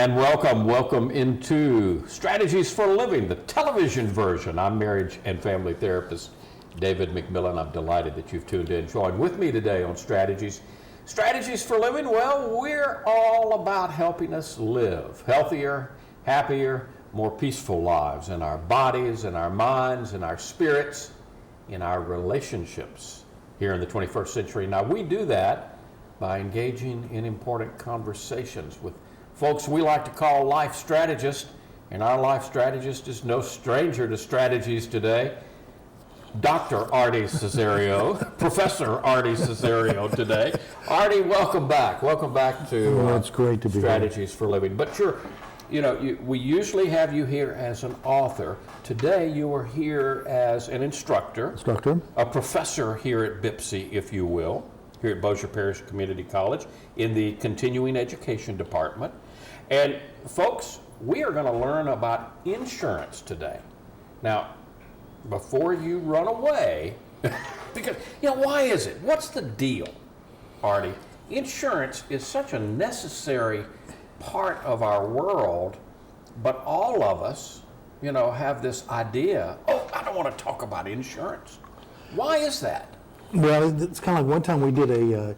And welcome into Strategies for Living, the television version. I'm marriage and family therapist David McMillan. I'm delighted that you've tuned in. Join with me today on Strategies for Living. Well, we're all about helping us live healthier, happier, more peaceful lives in our bodies, in our minds, in our spirits, in our relationships here in the 21st century. Now, we do that by engaging in important conversations with folks we like to call life strategists, and our life strategist is no stranger to strategies today. Dr. Artie Cesario, Professor Artie Cesario today. Artie, welcome back. Welcome back to it's great to be Strategies for Living. But we usually have you here as an author. Today you are here as an instructor, a professor here at BIPSI, if you will, here at Bossier Parish Community College in the Continuing Education Department. And folks, we are going to learn about insurance today. Now, before you run away, because, why is it? What's the deal, Artie? Insurance is such a necessary part of our world, but all of us, have this idea, I don't want to talk about insurance. Why is that? Well, it's kind of like one time we did a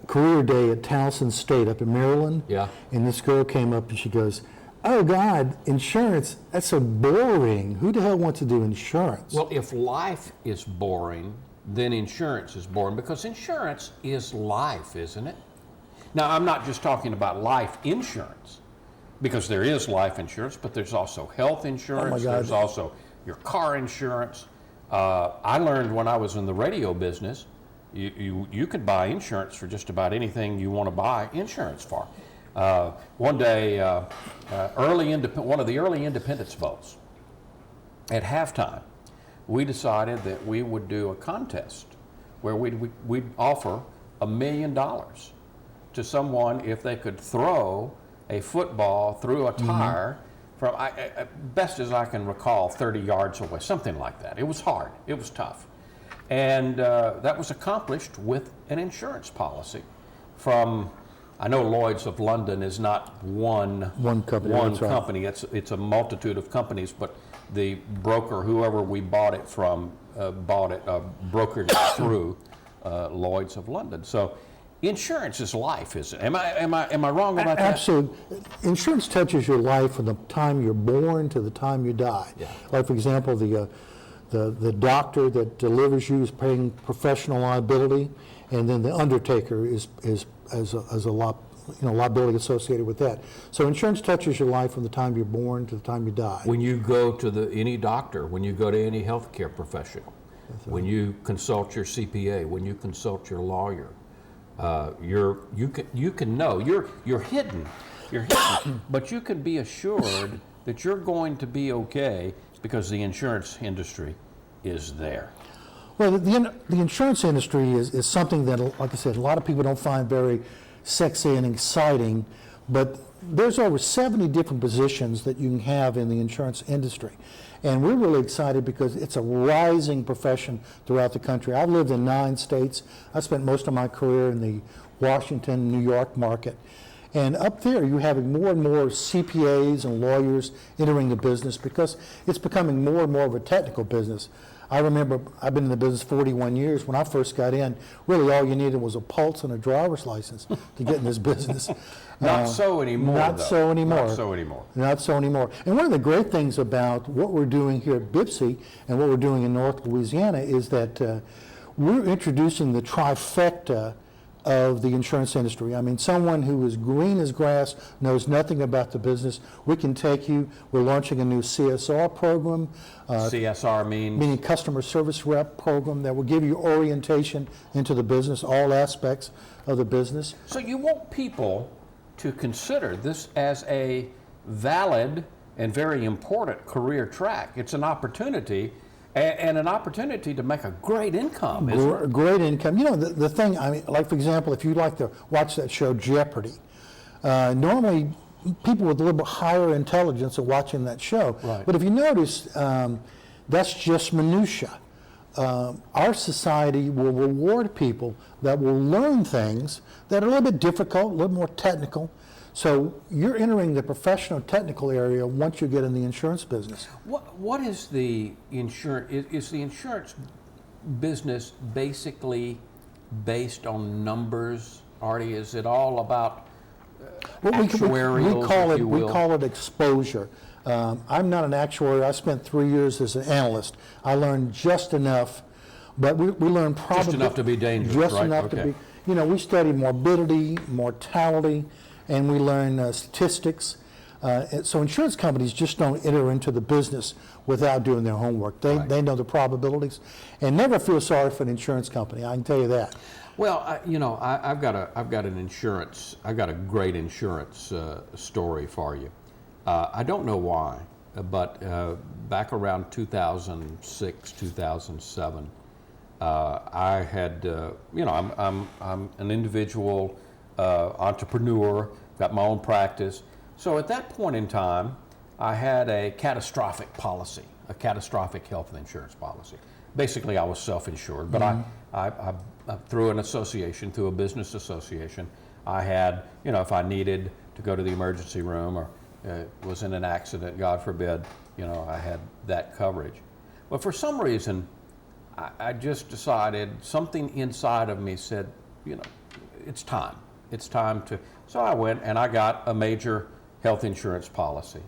career day at Towson State up in Maryland. Yeah. And this girl came up and she goes, "Oh God, insurance, that's so boring. Who the hell wants to do insurance?" Well, if life is boring, then insurance is boring, because insurance is life, isn't it? Now, I'm not just talking about life insurance, because there is life insurance, but there's also health insurance. Oh my God. There's also your car insurance. I learned when I was in the radio business, you could buy insurance for just about anything you want to buy insurance for. One day, one of the early independence votes, at halftime, we decided that we would do a contest where we'd offer $1 million to someone if they could throw a football through a tire from, best as I can recall, 30 yards away, something like that. It was hard. It was tough. And that was accomplished with an insurance policy from, I know Lloyd's of London is not one company. Right. It's a multitude of companies, but the broker, whoever we bought it from, brokered it through Lloyd's of London. So insurance is life, isn't it? Am I wrong about that? Absolutely. Insurance touches your life from the time you're born to the time you die. Yeah. Like, for example, the doctor that delivers you is paying professional liability, and then the undertaker is a liability associated with that. So insurance touches your life from the time you're born to the time you die. When you go to any doctor, when you go to any healthcare professional, when you consult your CPA, when you consult your lawyer, you can know you're hidden, but you can be assured that you're going to be okay because the insurance industry is there. Well, the insurance industry is something that, like I said, a lot of people don't find very sexy and exciting, but there's over 70 different positions that you can have in the insurance industry. And we're really excited because it's a rising profession throughout the country. I've lived in 9 states. I spent most of my career in the Washington, New York market. And up there, you're having more and more CPAs and lawyers entering the business because it's becoming more and more of a technical business. I remember, I've been in the business 41 years. When I first got in, really all you needed was a pulse and a driver's license to get in this business. Not so anymore. Not so anymore. Not so anymore. And one of the great things about what we're doing here at BIPSI and what we're doing in North Louisiana is that we're introducing the trifecta of the insurance industry. I mean, someone who is green as grass, knows nothing about the business, we can take you. We're launching a new CSR program. CSR meaning customer service rep program that will give you orientation into the business, all aspects of the business. So you want people to consider this as a valid and very important career track. It's an opportunity, and an opportunity to make a great income, isn't it? Great income. The thing, I mean, like, for example, if you like to watch that show Jeopardy, normally people with a little bit higher intelligence are watching that show. Right. But if you notice, that's just minutia. Our society will reward people that will learn things that are a little bit difficult, a little more technical, So you're entering the professional technical area once you get in the insurance business. What is the insurance? Is the insurance business basically based on numbers, Artie? Is it all about actuarials, if you will? We call it exposure. I'm not an actuary. I spent 3 years as an analyst. I learned just enough, but we learned probably Just enough to be dangerous, just right? enough to be. You know, we study morbidity, mortality, and we learn statistics. So insurance companies just don't enter into the business without doing their homework. They know the probabilities, and never feel sorry for an insurance company. I can tell you that. Well, I've got a great insurance story for you. I don't know why, but back around 2006, 2007, I had, I'm an individual entrepreneur, got my own practice. So at that point in time, I had a catastrophic policy, a catastrophic health insurance policy. Basically, I was self-insured, but I through an association, through a business association, I had, if I needed to go to the emergency room or was in an accident, God forbid, I had that coverage. But for some reason, I just decided, something inside of me said, it's time. It's time to, so I went and I got a major health insurance policy.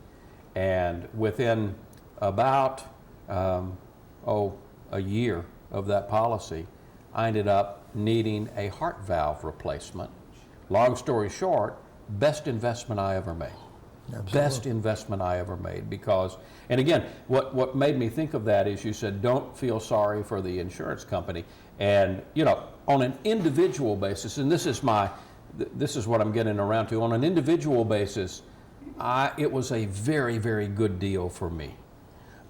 And within about, a year of that policy, I ended up needing a heart valve replacement. Long story short, best investment I ever made. Absolutely. Best investment I ever made, because, and again, what made me think of that is you said, don't feel sorry for the insurance company. And, on an individual basis, and this is what I'm getting around to, on an individual basis, it was a very, very good deal for me.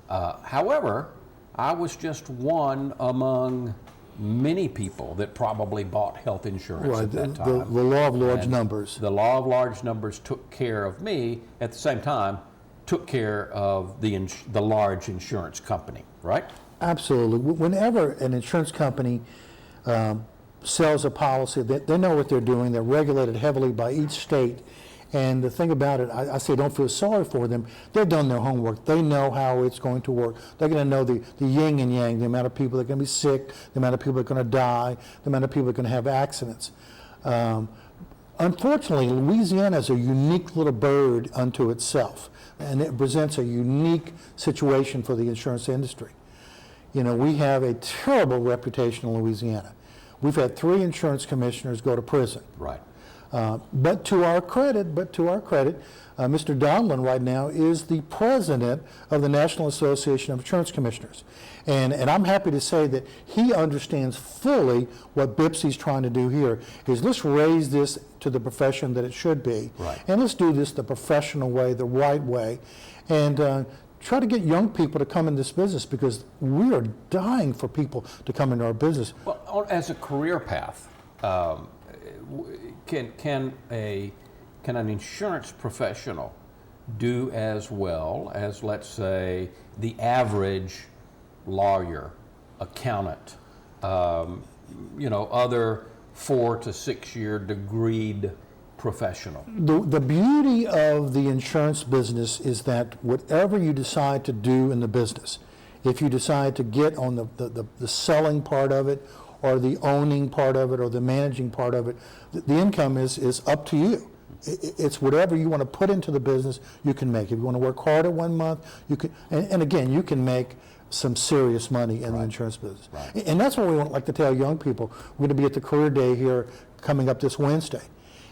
However, I was just one among many people that probably bought health insurance at that time. The law of large numbers. The law of large numbers took care of me, at the same time, took care of the large insurance company, right? Absolutely. Whenever an insurance company sells a policy, they know what they're doing. They're regulated heavily by each state. And the thing about it, I say don't feel sorry for them. They've done their homework. They know how it's going to work. They're going to know the yin and yang, the amount of people that are going to be sick, the amount of people that are going to die, the amount of people that are going to have accidents. Unfortunately, Louisiana is a unique little bird unto itself, and it presents a unique situation for the insurance industry. We have a terrible reputation in Louisiana. We've had 3 insurance commissioners go to prison. Right. But to our credit, Mr. Donlin right now is the president of the National Association of Insurance Commissioners. And I'm happy to say that he understands fully what BIPSI's trying to do here, is let's raise this to the profession that it should be. Right. And let's do this the professional way, the right way, and try to get young people to come in this business, because we are dying for people to come into our business. Well, as a career path, can an insurance professional do as well as, let's say, the average lawyer, accountant, other 4 to 6 year degreed professional? The beauty of the insurance business is that whatever you decide to do in the business, if you decide to get on the selling part of it, or the owning part of it, or the managing part of it, the income is up to you. It's whatever you want to put into the business, you can make. If you want to work harder 1 month, you can, and again, you can make some serious money in the insurance business. Right. And that's what we like to tell young people. We're going to be at the Career Day here coming up this Wednesday.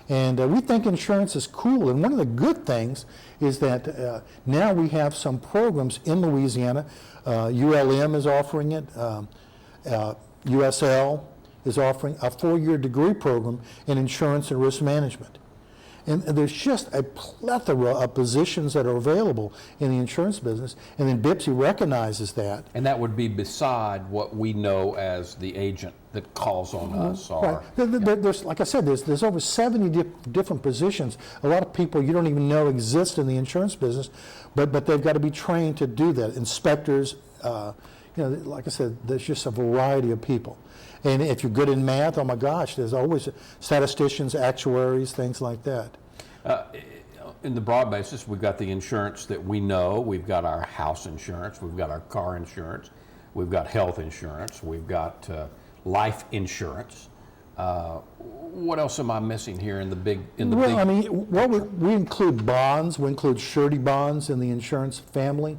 And we think insurance is cool. And one of the good things is that now we have some programs in Louisiana. ULM is offering it. USL is offering a 4-year degree program in insurance and risk management. And there's just a plethora of positions that are available in the insurance business, and then BIPSI recognizes that. And that would be beside what we know as the agent that calls on us. Or, right. There's, like I said, there's over 70 different positions. A lot of people you don't even know exist in the insurance business, but they've got to be trained to do that. Inspectors, like I said, there's just a variety of people. And if you're good in math, oh my gosh, there's always statisticians, actuaries, things like that. in the broad basis, we've got the insurance that we know. We've got our house insurance. We've got our car insurance. We've got health insurance. We've got life insurance. What else am I missing here in the big? Well, I mean, we include bonds. We include surety bonds in the insurance family.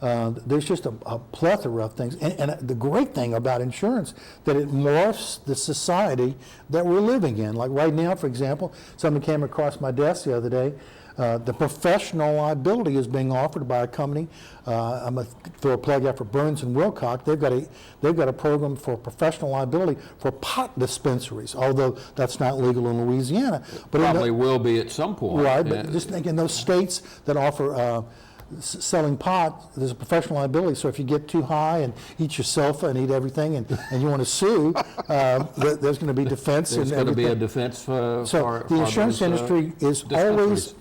There's just a plethora of things. And the great thing about insurance, that it morphs the society that we're living in. Like right now, for example, something came across my desk the other day. The professional liability is being offered by a company. I'm going to throw a plug out for Burns and Wilcox. They've got a program for professional liability for pot dispensaries, although that's not legal in Louisiana. But probably will be at some point. Right, but just think in those states that offer selling pot, there's a professional liability. So if you get too high and eat your sofa and eat everything and you want to sue, there's going to be defense. There's going to be a defense for the insurance industry is always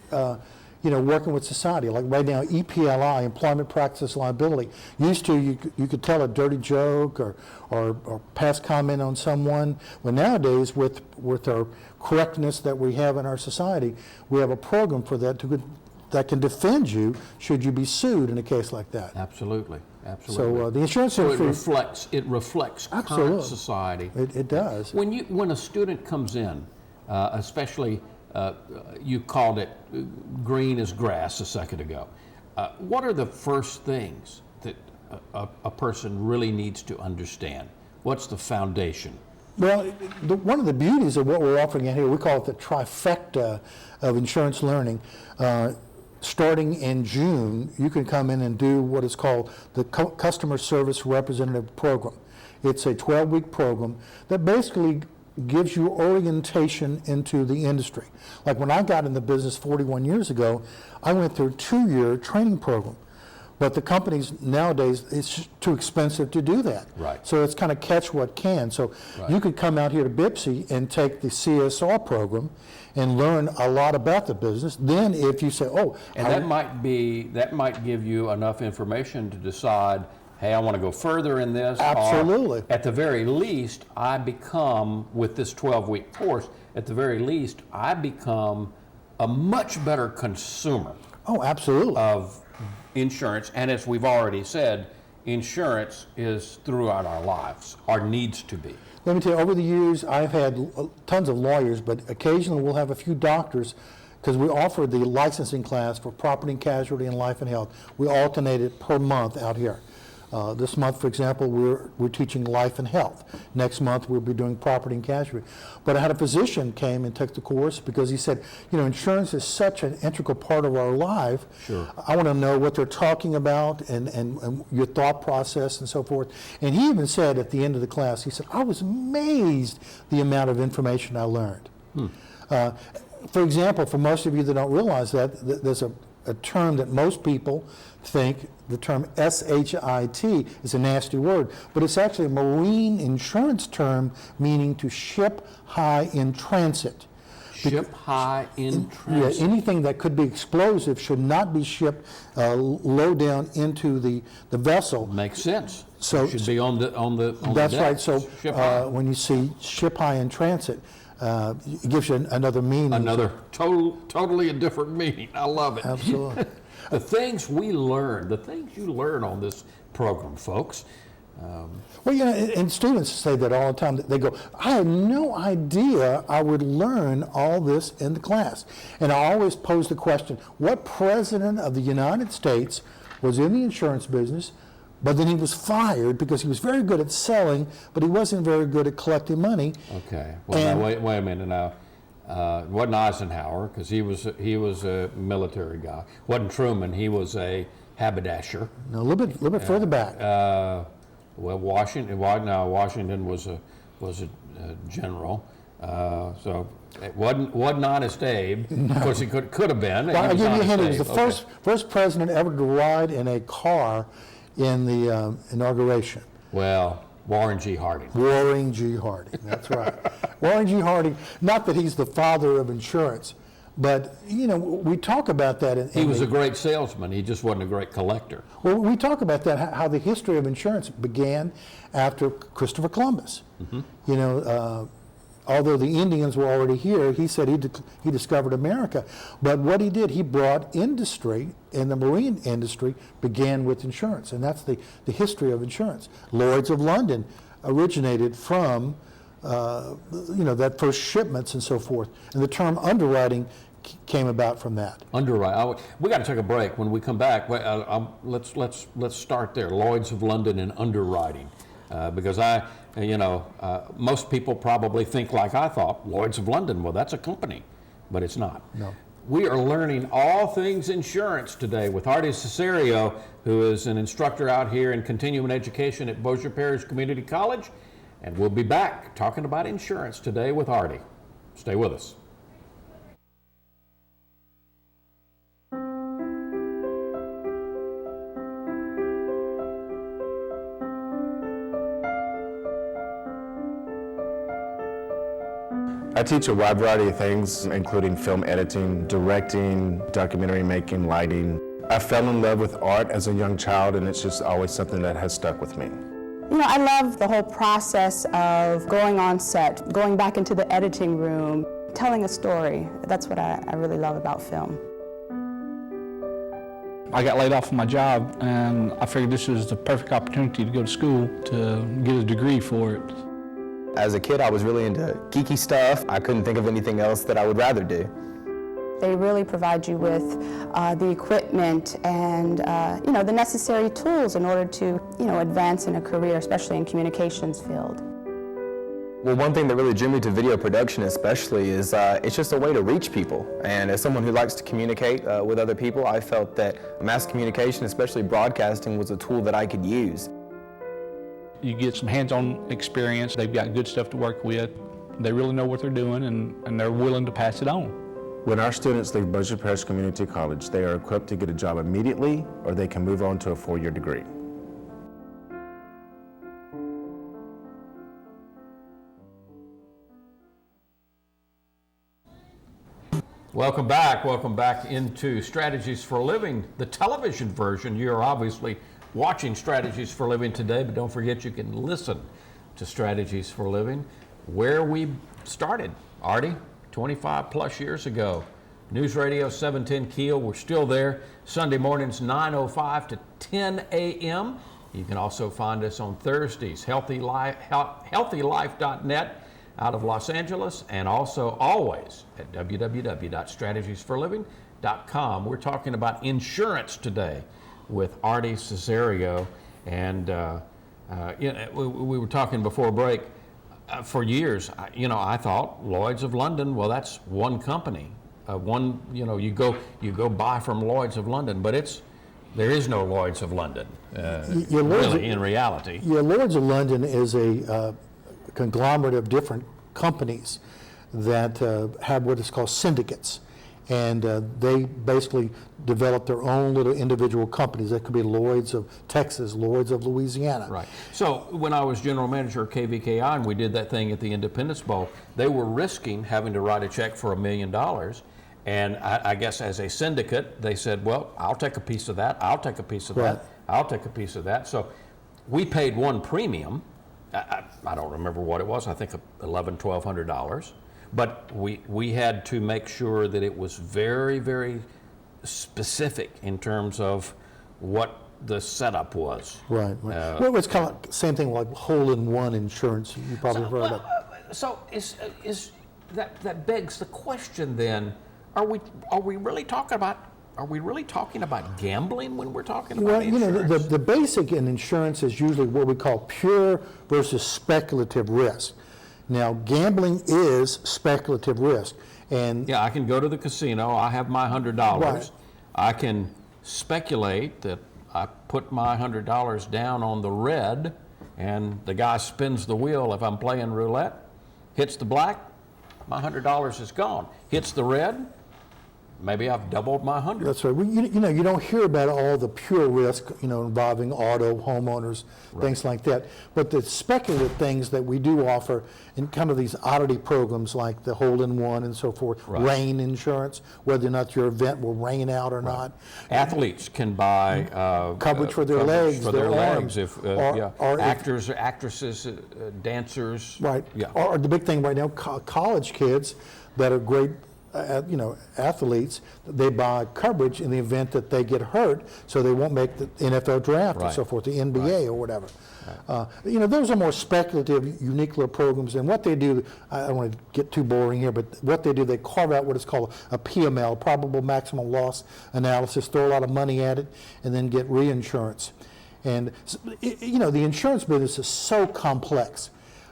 working with society. Like right now, EPLI, Employment Practice Liability. Used to, you could tell a dirty joke or pass comment on someone. Well, nowadays, with our correctness that we have in our society, we have a program for that that can defend you should you be sued in a case like that. Absolutely. So the insurance industry, it reflects absolutely. Current society. It does. When a student comes in, especially you called it green as grass a second ago. What are the first things that a person really needs to understand? What's the foundation? Well, one of the beauties of what we're offering out here, we call it the trifecta of insurance learning. Starting in June, you can come in and do what is called the Customer Service Representative Program. It's a 12-week program that basically gives you orientation into the industry. Like when I got in the business 41 years ago, I went through a 2-year training program. But the companies nowadays, it's too expensive to do that. Right. So it's kind of catch what can. So you could come out here to BIPSI and take the CSR program and learn a lot about the business. Then if you say, that might give you enough information to decide, hey, I want to go further in this. Absolutely. Or at the very least, I become, with this 12-week course, at the very least, I become a much better consumer. Oh, absolutely. Of insurance, and as we've already said, insurance is throughout our lives, or needs to be. Let me tell you, over the years, I've had tons of lawyers, but occasionally we'll have a few doctors, because we offer the licensing class for property and casualty and life and health. We alternate it per month out here. This month, for example, we're teaching life and health. Next month, we'll be doing property and casualty. But I had a physician came and took the course because he said, insurance is such an integral part of our life. Sure. I want to know what they're talking about and your thought process and so forth. And he even said at the end of the class, he said, I was amazed the amount of information I learned. For example, for most of you that don't realize that, there's a term that most people think, the term SHIT is a nasty word, but it's actually a marine insurance term meaning to ship high in transit. Ship high in transit. Yeah, anything that could be explosive should not be shipped low down into the vessel. Makes sense. So it should be on the that's deck. right. So when you see ship high in transit, it gives you another meaning. Another totally a different meaning. I love it. Absolutely. The things we learn, the things you learn on this program, folks. Well, and students say that all the time. They go, I had no idea I would learn all this in the class. And I always pose the question, what president of the United States was in the insurance business, but then he was fired because he was very good at selling, but he wasn't very good at collecting money? Okay. Well, now, wait a minute now. It wasn't Eisenhower, because he was a military guy. Wasn't Truman, he was a haberdasher. No, a little bit further back. Washington was a general. So it wasn't Honest Abe. No. Of course, he could have been. Well, I'll give you a hint. He was the first president ever to ride in a car in the inauguration. Well, Warren G. Harding. Warren G. Harding, that's right. Warren G. Harding, not that he's the father of insurance, but, we talk about that. He was a great salesman. He just wasn't a great collector. Well, we talk about that, how the history of insurance began after Christopher Columbus. Mm-hmm. although the Indians were already here, he said he discovered America. But what he did, he brought industry, and the marine industry began with insurance, and that's the history of insurance. Lloyd's of London originated from that first shipments and so forth, and the term underwriting came about from that. Underwriting. We got to take a break. When we come back, let's start there. Lloyd's of London and underwriting, because most people probably think like I thought. Lloyd's of London, well, that's a company, but it's not. No. We are learning all things insurance today with Artie Cesario, who is an instructor out here in continuing education at Bossier Parish Community College, and we'll be back talking about insurance today with Artie. Stay with us. I teach a wide variety of things, including film editing, directing, documentary making, lighting. I fell in love with art as a young child, and it's just always something that has stuck with me. I love the whole process of going on set, going back into the editing room, telling a story. That's what I really love about film. I got laid off from my job, and I figured this was the perfect opportunity to go to school to get a degree for it. As a kid, I was really into geeky stuff. I couldn't think of anything else that I would rather do. They really provide you with the equipment and the necessary tools in order to advance in a career, especially in communications field. Well, one thing that really drew me to video production especially is it's just a way to reach people. And as someone who likes to communicate with other people, I felt that mass communication, especially broadcasting, was a tool that I could use. You get some hands-on experience. They've got good stuff to work with. They really know what they're doing, and they're willing to pass it on. When our students leave Bossier Parish Community College, they are equipped to get a job immediately, or they can move on to a 4-year degree. Welcome back into Strategies for a Living, the television version. You're obviously watching Strategies for a Living today, but don't forget you can listen to Strategies for a Living where we started, Artie, 25 plus years ago. News Radio 710 Keel, we're still there. Sunday mornings 9:05 to 10 a.m. You can also find us on Thursdays, healthylife.net out of Los Angeles, and also always at www.strategiesforliving.com. We're talking about insurance today with Artie Cesario, and we were talking before break. For years, I thought Lloyd's of London. Well, that's one company. You go buy from Lloyd's of London, but there is no Lloyd's of London. In reality. Yeah, Lloyd's of London is a conglomerate of different companies that have what is called syndicates. And they basically develop their own little individual companies. That could be Lloyd's of Texas, Lloyd's of Louisiana. Right. So when I was general manager of KVKI and we did that thing at the Independence Bowl, they were risking having to write a check for $1 million. And I guess as a syndicate, they said, well, I'll take a piece of that, I'll take a piece of that, I'll take a piece of that. So we paid one premium. I don't remember what it was. I think $1,100, $1,200. But we had to make sure that it was very, very specific in terms of what the setup was. Right. Well, it's kind of same thing like hole-in-one insurance. You probably heard of. So that begs the question then: Are we really talking about gambling when we're talking about insurance? The basic in insurance is usually what we call pure versus speculative risk. Now, gambling is speculative risk, and yeah, I can go to the casino. I have my $100. Right. I can speculate that I put my $100 down on the red, and the guy spins the wheel. If I'm playing roulette, hits the black, my $100 is gone. Hits the red, maybe I've doubled my 100. That's right. Well, you know, you don't hear about all the pure risk, you know, involving auto, homeowners, things like that. But the speculative things that we do offer in kind of these oddity programs like the hole-in-one and so forth, rain insurance, whether or not your event will rain out or not. Athletes can buy Coverage for their legs, for their their arms, legs. If or if- actors, actresses, dancers. Right. Yeah. Or the big thing right now, college kids that are great, you know, athletes, they buy coverage in the event that they get hurt, so they won't make the NFL draft and Right. so forth, the NBA or whatever. You know, those are more speculative, unique little programs, and what they do, I don't want to get too boring here, but what they do, they carve out what is called a PML, probable maximum loss analysis, throw a lot of money at it, and then get reinsurance. And, you know, the insurance business is so complex.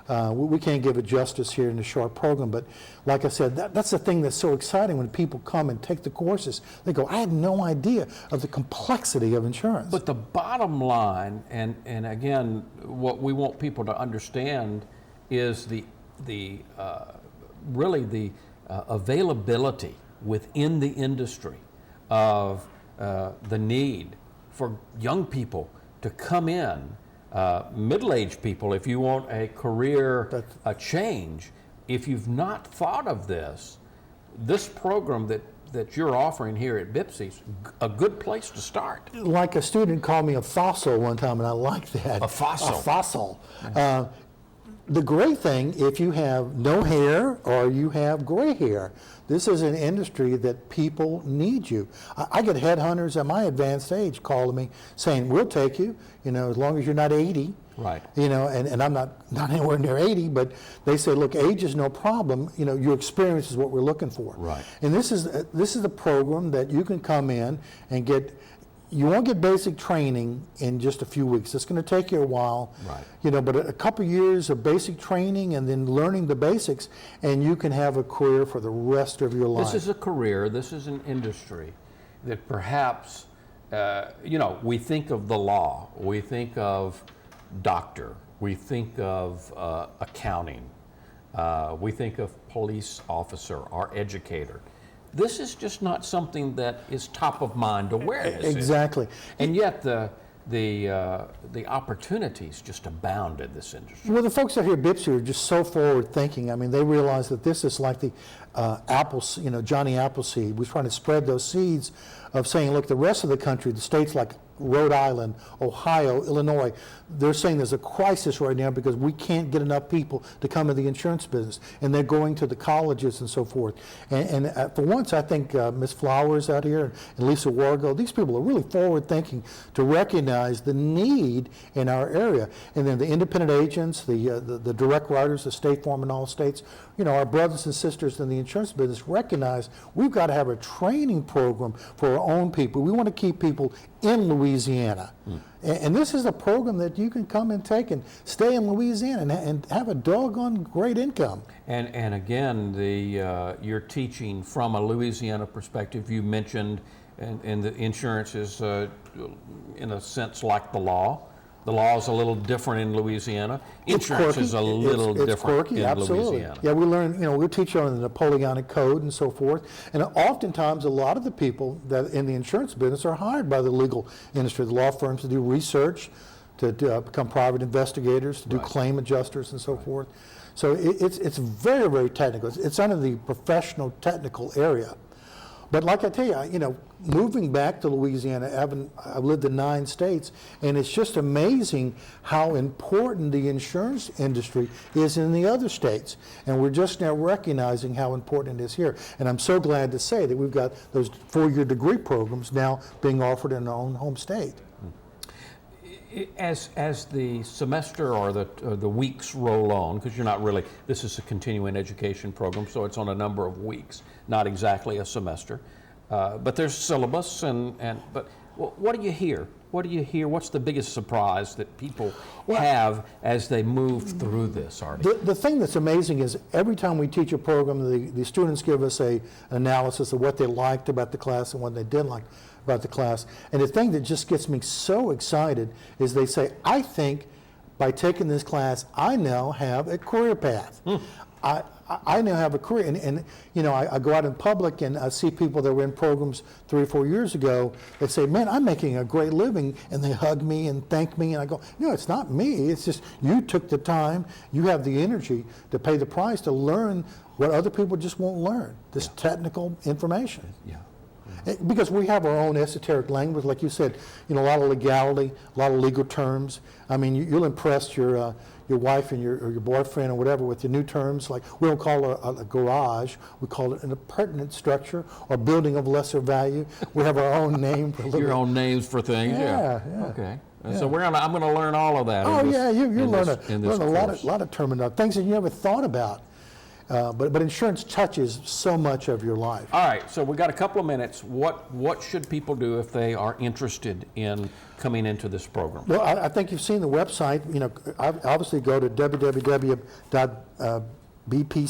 We can't give it justice here in a short program, but like I said, that's the thing that's so exciting when people come and take the courses. They go, I had no idea of the complexity of insurance. But the bottom line, and again, what we want people to understand is really the availability within the industry of the need for young people to come in, middle-aged people, if you want a career change. If you've not thought of this program that you're offering here at BIPSI's a good place to start. Like a student called me a fossil one time, and I like that. A fossil. A fossil. The great thing, if you have no hair or you have gray hair, this is an industry that people need you. I get headhunters at my advanced age calling me saying, we'll take you, you know, as long as you're not 80. Right. You know, and I'm not anywhere near 80, but they say, look, age is no problem. You know, your experience is what we're looking for. Right. And this is a program that you can come in and get. You won't get basic training in just a few weeks. It's going to take you a while. Right. You know, but a couple years of basic training and then learning the basics, and you can have a career for the rest of your life. This is a career, this is an industry that perhaps, you know, we think of the law, we think of doctor, we think of accounting, we think of police officer or educator. This is just not something that is top of mind awareness. Exactly. And yet the opportunities just abound in this industry. Well, the folks out here at BIPSI are just so forward thinking. I mean, they realize that this is like the apples, you know, Johnny Appleseed. We're trying to spread those seeds of saying, look, the rest of the country, the states like Rhode Island, Ohio, Illinois, they're saying there's a crisis right now because we can't get enough people to come in the insurance business, and they're going to the colleges and so forth. And for once, I think Ms. Flowers out here and Lisa Wargo, these people are really forward thinking to recognize the need in our area. And then the independent agents, the direct writers, the State Farm in all states, you know, our brothers and sisters in the insurance business recognize we've got to have a training program for our own people. We want to keep people in Louisiana. And this is a program that you can come and take and stay in Louisiana and have a doggone great income. And again, you're teaching from a Louisiana perspective. You mentioned, and the insurance is, in a sense, like the law. The law is a little different in Louisiana. Insurance is a little it's different quirky, in absolutely. Louisiana. Yeah, we learn, you know, we teach on the Napoleonic Code and so forth. And oftentimes, a lot of the people that in the insurance business are hired by the legal industry, the law firms to do research, to become private investigators, to do claim adjusters and so forth. So it's very, very technical. It's under the professional technical area. But like I tell you, you know, moving back to Louisiana, I've lived in 9 states, and it's just amazing how important the insurance industry is in the other states. And we're just now recognizing how important it is here. And I'm so glad to say that we've got those 4-year degree programs now being offered in our own home state. As the semester or the weeks roll on, because you're not really, this is a continuing education program, so it's on a number of weeks, not exactly a semester, but there's syllabus but what do you hear? What do you hear? What's the biggest surprise that people have as they move through this, Artie? The thing that's amazing is every time we teach a program, the students give us an analysis of what they liked about the class and what they didn't like about the class. And the thing that just gets me so excited is they say, I think by taking this class, I now have a career path. I now have a career, and you know, I go out in public and I see people that were in programs 3 or 4 years ago that say, man, I'm making a great living, and they hug me and thank me, and I go, no, it's not me, it's just you took the time, you have the energy to pay the price to learn what other people just won't learn, this technical information. Yeah. Because we have our own esoteric language, like you said, you know, a lot of legality, a lot of legal terms. I mean, you'll impress your wife and your boyfriend or whatever with the new terms. Like, we don't call it a garage, we call it an appurtenant structure or building of lesser value. We have our own name for Your own names for things. Yeah. Okay. And so I'm going to learn all of that. Oh in this, yeah, you in learn this- in this a course. lot of terminology, things that you never thought about. But insurance touches so much of your life. All right, so we got a couple of minutes. What should people do if they are interested in coming into this program? Well, I think you've seen the website. You know, obviously go to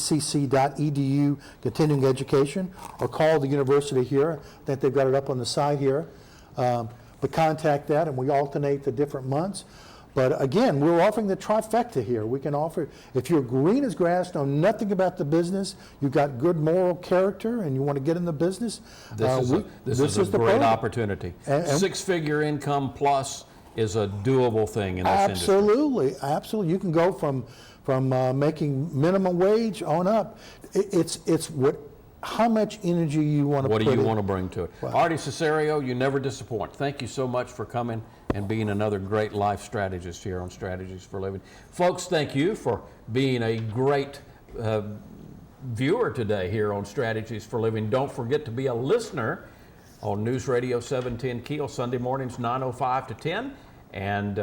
www.bpcc.edu, continuing education, or call the university here. I think they've got it up on the side here. But contact that, and we alternate the different months. But again, we're offering the trifecta here. We can offer, if you're green as grass, know nothing about the business, you've got good moral character, and you want to get in the business, This is a the great program. opportunity. And- Six-figure income plus is a doable thing in this industry. Absolutely, absolutely. You can go from making minimum wage on up. It's how much energy you want to What put do you in. want to bring to it? Artie Cesario, you never disappoint. Thank you so much for coming and being another great life strategist here on Strategies for Living. Folks, thank you for being a great viewer today here on Strategies for Living. Don't forget to be a listener on News Radio 710 Keel, Sunday mornings 9:05 to 10, and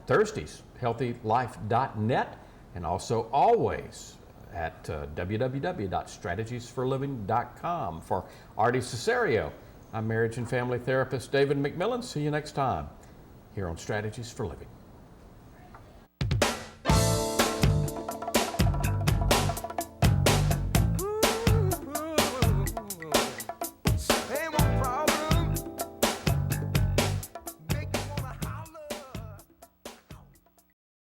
Thursdays, healthylife.net, and also always at www.strategiesforliving.com. For Artie Cesario, I'm marriage and family therapist David McMillan. See you next time here on Strategies for Living.